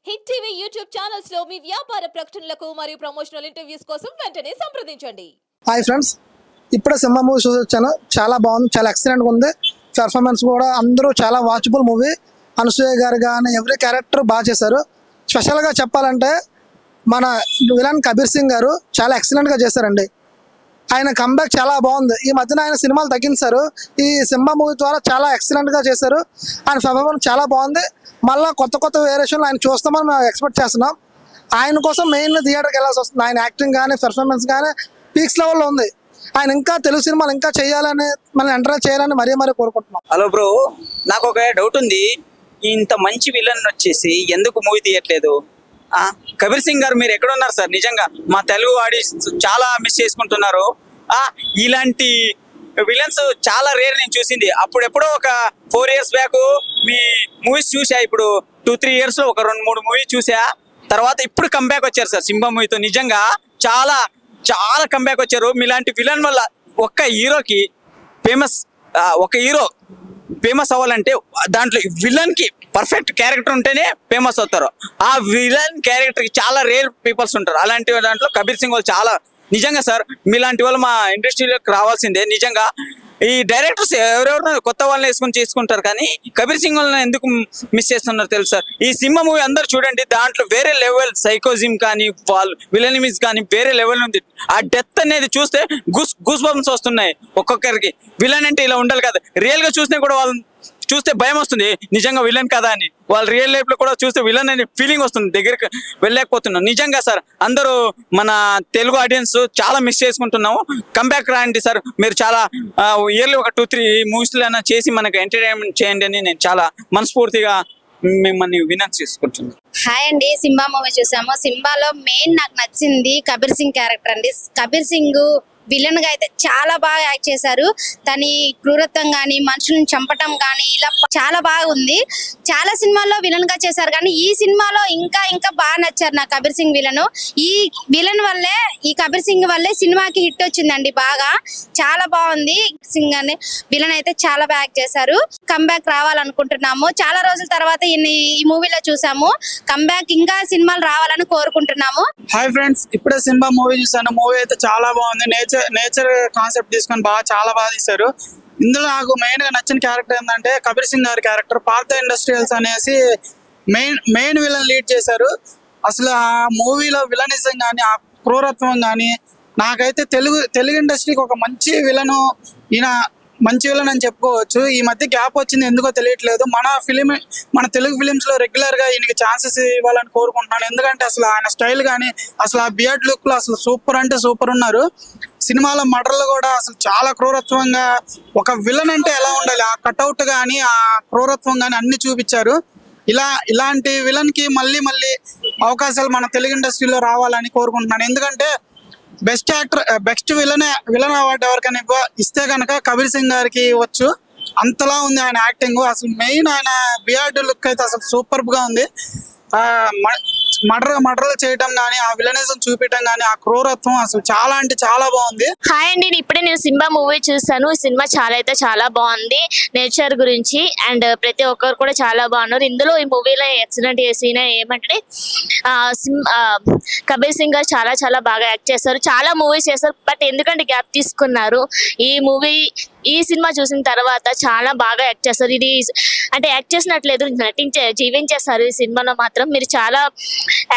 Hit TV YouTube channels లో మీ వ్యాపార ప్రకటనలకు మరియు ప్రమోషనల్ ఇంటర్వ్యూస్ కోసం వెంటనే సంప్రదించండి. హాయ్ ఫ్రెండ్స్, ఇప్పుడే సింహ మూవీ చూసొచ్చాను. చాలా బాగుంది, చాలా ఎక్సలెంట్గా ఉంది. పెర్ఫార్మెన్స్ కూడా అందరూ చాలా వాచబుల్ మూవీ. అనసూయ గారు కానీ ఎవ్రీ క్యారెక్టర్ బాగా చేశారు. స్పెషల్గా చెప్పాలంటే మన విలన్ కబీర్ సింగ్ గారు చాలా ఎక్సలెంట్గా చేశారండి. ఆయన కంబ్యాక్ చాలా బాగుంది. ఈ మధ్యన ఆయన సినిమాలు తగ్గించారు. ఈ సింహ మూవీ ద్వారా చాలా ఎక్సలెంట్గా చేశారు. ఆయన పెర్ఫార్మెన్స్ చాలా బాగుంది. మళ్ళీ కొత్త కొత్త వేరియేషన్లు ఆయన చూస్తామని మేము ఎక్స్పెక్ట్ చేస్తున్నాం. ఆయన కోసం మెయిన్ థియేటర్కి వెళ్ళాల్సి వస్తుంది. ఆయన యాక్టింగ్ కానీ పెర్ఫార్మెన్స్ కానీ పీక్స్ లెవెల్లో ఉంది. ఆయన ఇంకా తెలుగు సినిమాలు ఇంకా చేయాలని, మనం ఎంటర్టైన్ చేయాలని మరీ కోరుకుంటున్నాం. హలో బ్రో, నాకు ఒక డౌట్ ఉంది. ఇంత మంచి విలన్ వచ్చేసి ఎందుకు మూవీ తీయట్లేదు? కబీర్ సింగ్ గారు మీరు ఎక్కడ ఉన్నారు సార్? నిజంగా మా తెలుగు ఆడియన్స్ చాలా మిస్ చేసుకుంటున్నారు. ఇలాంటి విలన్స్ చాలా రేర్ నేను చూసింది. అప్పుడెప్పుడో ఒక 4 years బ్యాక్ మీ మూవీస్ చూసా. ఇప్పుడు 2-3 years లో ఒక 2-3 మూవీ చూసా. తర్వాత ఇప్పుడు కంబ్యాక్ వచ్చారు సార్ సింహ మూవీతో. నిజంగా చాలా చాలా కంబ్యాక్ వచ్చారు. మీలాంటి విలన్ వల్ల ఒక్క హీరోకి ఒక హీరో ఫేమస్ అవ్వాలంటే దాంట్లో విలన్ కి పర్ఫెక్ట్ క్యారెక్టర్ ఉంటేనే ఫేమస్ అవుతారు. ఆ విలన్ క్యారెక్టర్ కి చాలా రేర్ పీపుల్స్ ఉంటారు. అలాంటి దాంట్లో కబీర్ సింగ్ వాళ్ళు చాలా నిజంగా సార్ మీలాంటి వాళ్ళు మా ఇండస్ట్రీలోకి రావాల్సిందే. నిజంగా ఈ డైరెక్టర్స్ ఎవరెవరు కొత్త వాళ్ళని వేసుకొని చేసుకుంటారు, కానీ కబీర్ సింగ్ వాళ్ళని ఎందుకు మిస్ చేస్తున్నారు తెలుసు సార్? ఈ సినిమా మూవీ అందరు చూడండి, దాంట్లో వేరే లెవెల్ సైకోజిమ్ కానీ వాళ్ళు విలనిమిస్ కానీ వేరే లెవెల్ ఉంది. ఆ డెత్ అనేది చూస్తే గూస్ బంప్స్ వస్తున్నాయి ఒక్కొక్కరికి. విలన్ అంటే ఇలా ఉండాలి కదా, రియల్ గా చూస్తే కూడా వాళ్ళు చూస్తే భయం వస్తుంది, నిజంగా విలన్ కదా అని. వాళ్ళు రియల్ లైఫ్ లో కూడా చూస్తే విలన్ అనే ఫీలింగ్ వస్తుంది, దగ్గరికి వెళ్ళలేకపోతున్నాం. నిజంగా సార్ అందరూ మన తెలుగు ఆడియన్స్ చాలా మిస్ చేసుకుంటున్నాము. కంబ్యాక్ రాండి సార్. మీరు చాలా ఇయర్లీ ఒక 2-3 మూవీస్ అయినా చేసి మనకు ఎంటర్టైన్మెంట్ చేయండి అని నేను చాలా మనస్ఫూర్తిగా మిమ్మల్ని వినతి చేసుకుంటున్నాను. హాయ్ అండి, సింబా మూవీ చూసాము. సింబాలో మెయిన్ నాకు నచ్చింది కబీర్ సింగ్ క్యారెక్టర్ అండి. కబీర్ సింగ్ విలన్ గా అయితే చాలా బాగా యాక్ట్ చేశారు. తని క్రూరత్వం గానీ, మనుషులను చంపటం గానీ ఇలా చాలా బాగా ఉంది. చాలా సినిమాల్లో విలన్ గా చేశారు, కానీ ఈ సినిమాలో ఇంకా ఇంకా బాగా నచ్చారు నాకు కబీర్ సింగ్ విలన్. ఈ విలన్ వల్లే, ఈ కబీర్ సింగ్ వల్లే సినిమాకి హిట్ వచ్చిందండి. బాగా చాలా బాగుంది. సింగ్ అనే విలన్ అయితే చాలా బాగా యాక్ట్ చేశారు. కంబ్యాక్ రావాలనుకుంటున్నాము. చాలా రోజుల తర్వాత ఈ మూవీలో చూసాము. కంబ్యాక్ ఇంకా సినిమాలు రావాలని కోరుకుంటున్నాము. హాయ్ ఫ్రెండ్స్, ఇప్పుడే సినిమా మూవీ చూసాను. మూవీ అయితే చాలా బాగుంది. నేచర్ కాన్సెప్ట్ తీసుకొని చాలా బాగా తీశారు. ఇందులో నాకు మెయిన్ గా నచ్చిన క్యారెక్టర్ ఏంటంటే కబీర్ సింగ్ గారి క్యారెక్టర్. పార్థ ఇండస్ట్రియల్స్ అనేసి మెయిన్ విలన్ లీడ్ చేశారు. అసలు ఆ మూవీలో విలనిజం కానీ, ఆ క్రూరత్వం కానీ నాకైతే తెలుగు ఇండస్ట్రీకి ఒక మంచి విలను, ఈయన మంచి విలన్ అని చెప్పుకోవచ్చు. ఈ మధ్య గ్యాప్ వచ్చింది, ఎందుకో తెలియట్లేదు. మన తెలుగు ఫిలిమ్స్ లో రెగ్యులర్ గా ఈయనకి ఛాన్సెస్ ఇవ్వాలని కోరుకుంటున్నాను. ఎందుకంటే అసలు ఆయన స్టైల్ కానీ, అసలు ఆ బియర్డ్ లుక్ లో అసలు సూపర్ అంటే సూపర్ ఉన్నారు. సినిమాలో మర్డర్లు కూడా అసలు చాలా క్రూరత్వంగా, ఒక విలన్ అంటే ఎలా ఉండాలి ఆ కట్అవుట్ కానీ, ఆ క్రూరత్వం కానీ అన్ని చూపించారు. ఇలాంటి విలన్ కి మళ్ళీ అవకాశాలు మన తెలుగు ఇండస్ట్రీలో రావాలని కోరుకుంటున్నాను. ఎందుకంటే బెస్ట్ విలన్ అవార్డు ఎవరికైనా ఇస్తే కనుక కబీర్ సింగ్ గారికి ఇవ్వచ్చు. అంతలా ఉంది ఆయన యాక్టింగ్. అసలు మెయిన్ ఆయన బియర్డ్ లుక్ అయితే అసలు సూపర్ గా ఉంది. మర్డర్లు చేయటం కానీ, ఆ విలనిజం చూపించడం కానీ, ఆ క్రూరత్వం అసలు చాలా అంటే చాలా బాగుంది. హాయ్ అండి, ఇప్పుడే నేను సింబా మూవీ చూసాను. ఈ సినిమా చాలా బాగుంది. నేచర్ గురించి అండ్ ప్రతి ఒక్కరు కూడా చాలా బాగున్నారు. ఇందులో ఈ మూవీలో ఎక్సలెంట్ సీన్ ఏమంటే కబీర్ సింగ్ గారు చాలా బాగా యాక్ట్ చేస్తారు. చాలా మూవీస్ చేస్తారు, బట్ ఎందుకంటే గ్యాప్ తీసుకున్నారు. ఈ సినిమా చూసిన తర్వాత చాలా బాగా యాక్ట్ చేస్తారు. ఇది అంటే యాక్ట్ చేసినట్లేదు, జీవించేస్తారు ఈ సినిమాలో మాత్రం. మీరు చాలా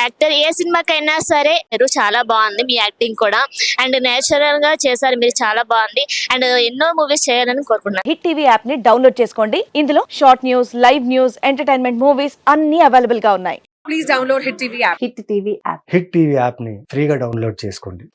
యాక్టర్, ఏ సినిమాకైనా సరే మీరు చాలా బాగుంది మీ యాక్టింగ్ కూడా. అండ్ నేచురల్ గా చేశారు మీరు, చాలా బాగుంది. అండ్ ఎన్నో మూవీస్ చేయాలని కోరుకున్నాను. హిట్ టీవీ యాప్ ని డౌన్లోడ్ చేసుకోండి. ఇందులో short news, live news, entertainment movies అన్ని అవైలబుల్ గా ఉన్నాయి. Please download hit TV app. Hit TV app ని ఫ్రీగా డౌన్లోడ్ చేసుకోండి.